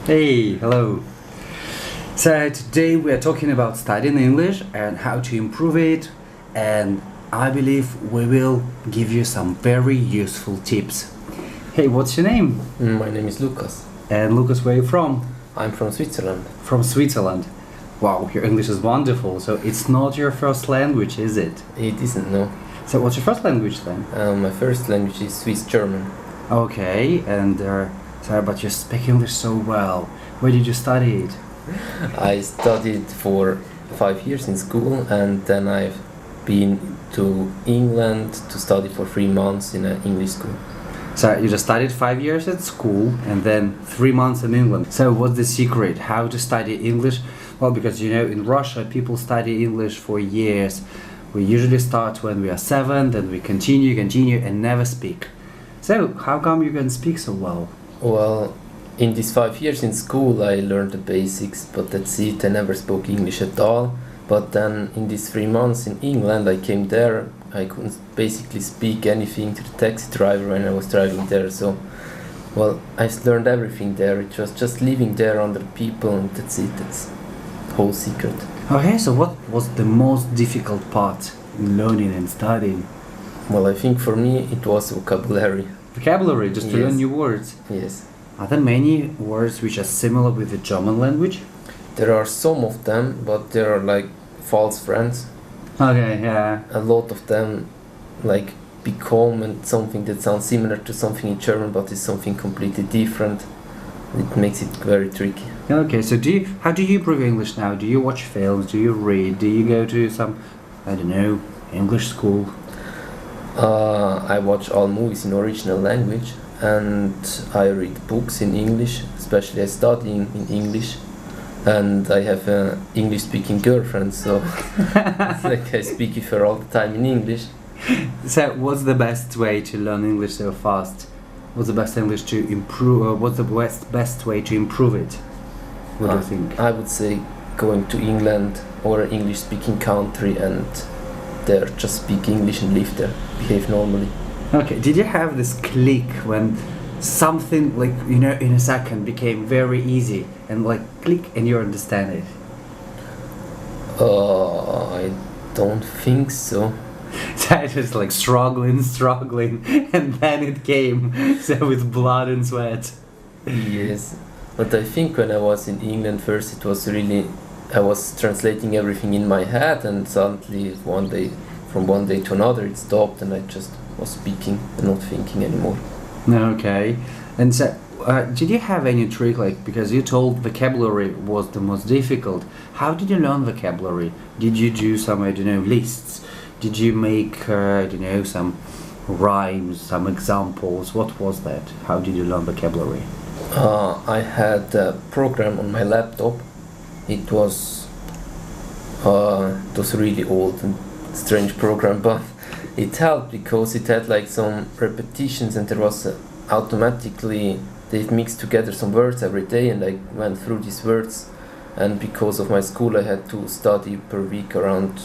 Hey, hello. So today we are talking about studying English and how to improve it, and I believe we will give you some very useful tips. Hey, what's your name? My name is Lukas. And Lucas, where are you from? I'm from Switzerland. From Switzerland. Wow, your English is wonderful. So it's not your first language, is it? It isn't, no. So what's your first language then? My first language is Swiss German. Okay, and but you speak English so well. Where did you study it? I studied for 5 years in school, and then I've been to England to study for 3 months in an English school. So you just studied 5 years at school and then 3 months in England. So what's the secret? How to study English? Well, because in Russia people study English for years. We usually start when we are 7, then we continue and never speak. So how come you can speak so well? Well, in these 5 years in school I learned the basics, but that's it. I never spoke English at all. But then in these 3 months in England, I came there, I couldn't basically speak anything to the taxi driver when I was driving there. So, well, I learned everything there. It was just living there under people, and that's it. That's the whole secret. Okay, so what was the most difficult part in learning and studying? Well, I think for me it was vocabulary. Vocabulary, just to Yes. learn new words. Yes. Are there many words which are similar with the German language? There are some of them, but there are like false friends. Okay, yeah. A lot of them like become and something that sounds similar to something in German, but is something completely different. It makes it very tricky. Okay, so how do you improve English now? Do you watch films? Do you read? Do you go to some, I don't know, English school? I watch all movies in original language, and I read books in English, especially I study in English, and I have an English-speaking girlfriend, so it's like I speak with her all the time in English. So what's the best way to learn English so fast? What's the best English to improve? What's the best way to improve it? What do you think? I would say going to England or an English-speaking country and there just speak English and live there, behave normally. Okay, did you have this click when something like, in a second became very easy and like click and you understand it? I don't think so. That is like struggling, and then it came, so with blood and sweat. Yes, but I think when I was in England first, it was really, I was translating everything in my head, and suddenly from one day to another it stopped, and I just was speaking and not thinking anymore. Okay, and so did you have any trick, like, because you told vocabulary was the most difficult? How did you learn vocabulary? Did you do some, I don't know, lists? Did you make, some rhymes, some examples? What was that? How did you learn vocabulary? I had a program on my laptop. It was really old and strange program, but it helped because it had like some repetitions, and there was automatically they mixed together some words every day, and I went through these words. And because of my school, I had to study per week around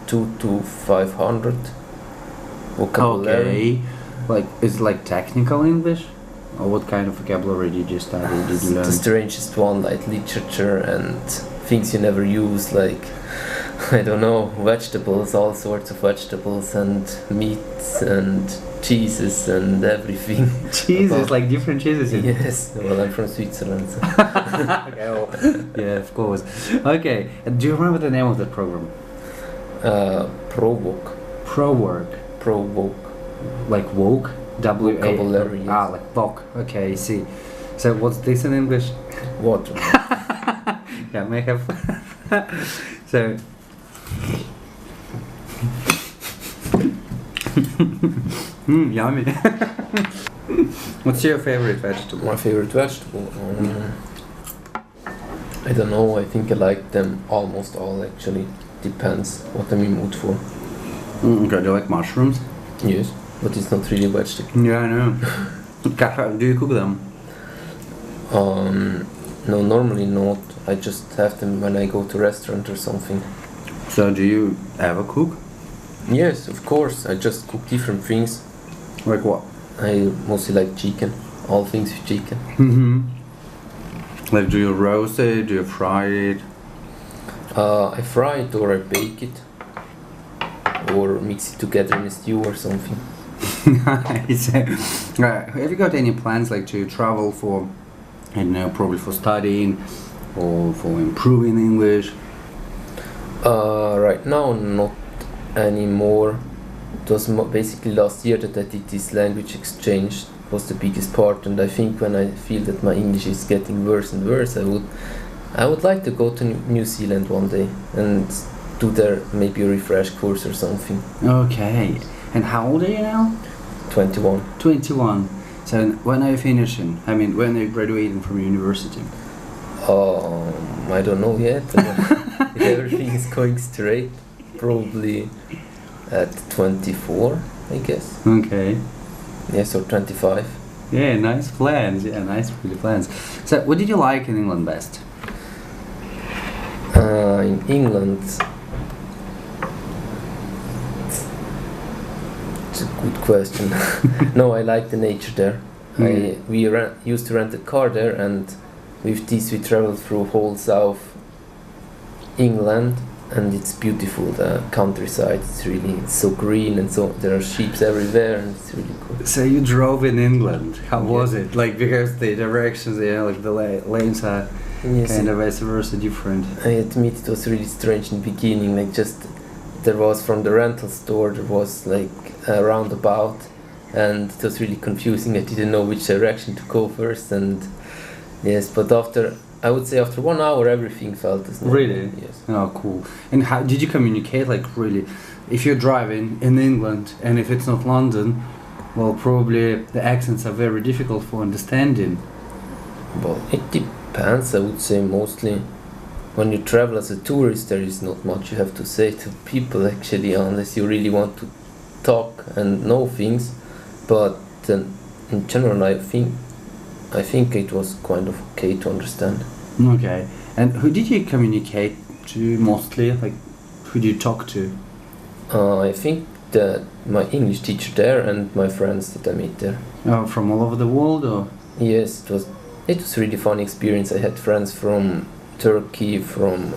200 to 500 vocabulary. Okay, like it's like technical English, or what kind of vocabulary did you study? Did you learn? The strangest one, like literature and things you never use, like I don't know, vegetables, all sorts of vegetables, and meats and cheeses and everything. Cheeses, like different cheeses. Yes, well, I'm from Switzerland. So. Okay, well, yeah, of course. Okay, and do you remember the name of the program? Provoke. Provoke. Like woke? W-A. Vocabulary. Yes. Ah, like voc. Okay, I see. So what's this in English? Water. Yeah, may have. So. Yummy. What's your favorite vegetable? My favorite vegetable? I don't know, I think I like them almost all actually. Depends what I'm in mood for. Okay, do you like mushrooms? Yes, but it's not really vegetable. Yeah, I know. Do you cook them? No, normally not. I just have them when I go to restaurant or something. So do you ever cook? Yes, of course. I just cook different things. Like what? I mostly like chicken. All things with chicken. Mm-hmm. Like, do you roast it? Do you fry it? I fry it or I bake it or mix it together in a stew or something. Nice. Have you got any plans like to travel for, I don't know, probably for studying or for improving English? Right now, not anymore. It was basically last year that I did this language exchange was the biggest part, and I think when I feel that my English is getting worse and worse, I would like to go to New Zealand one day and do there maybe a refresh course or something. Okay. And how old are you now? 21. 21. So when are you finishing? I mean, when are you graduating from university? I don't know yet. If everything is going straight, probably at 24, I guess. Okay. Yes, or 25. Yeah, nice plans. Yeah, nice pretty plans. So what did you like in England best? In England, it's a good question. No, I like the nature there. We used to rent a car there, and with this we traveled through whole South England, and it's beautiful. The countryside, it's so green, and so there are sheep everywhere, and it's really cool. So you drove in England. How was it? Like, because the directions, like the lanes are kind of vice versa different. I admit it was really strange in the beginning. Like, just there was from the rental store there was like a roundabout, and it was really confusing. I didn't know which direction to go first, and yes, but I would say after 1 hour everything felt as normal. Really? Yes. Oh, cool. And how did you communicate? Like, really, if you're driving in England and if it's not London, well, probably the accents are very difficult for understanding. Well, it depends. I would say mostly when you travel as a tourist, there is not much you have to say to people actually, unless you really want to talk and know things. But in general, I think it was kind of okay to understand. Okay. And who did you communicate to mostly? Like, who did you talk to? I think that my English teacher there and my friends that I met there. Oh, from all over the world, or? Yes, it was a really fun experience. I had friends from Turkey, from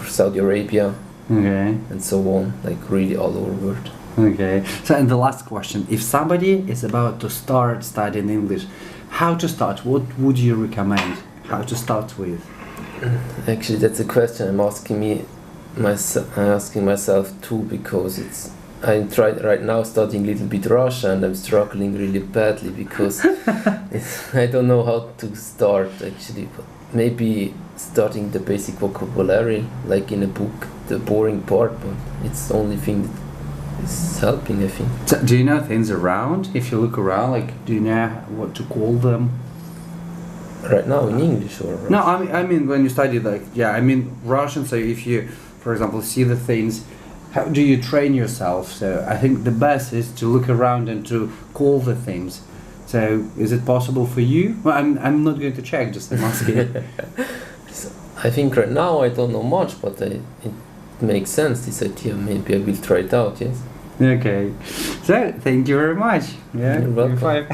Saudi Arabia, Okay. and so on, like really all over the world. Okay. So, and the last question: if somebody is about to start studying English, how to start? What would you recommend? How to start with? Actually, that's a question I'm asking myself too, because I'm right now studying a little bit Russian, and I'm struggling really badly because I don't know how to start actually. But maybe starting the basic vocabulary, like in a book, the boring part, but it's the only thing that is helping, I think. So do you know things around? If you look around, like, do you know what to call them? Right now in English or Russian? No, I mean when you study, like, yeah, I mean Russian. So if you, for example, see the things, how do you train yourself? So I think the best is to look around and to call the things. So is it possible for you? Well, I'm not going to check. Just I'm asking. So I think right now I don't know much, but it makes sense, this idea. Maybe I will try it out. Yes. Okay. So thank you very much. Yeah. You're welcome.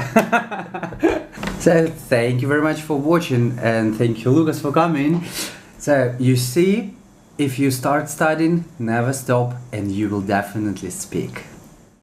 So thank you very much for watching, and thank you, Lukas, for coming. So you see, if you start studying, never stop, and you will definitely speak.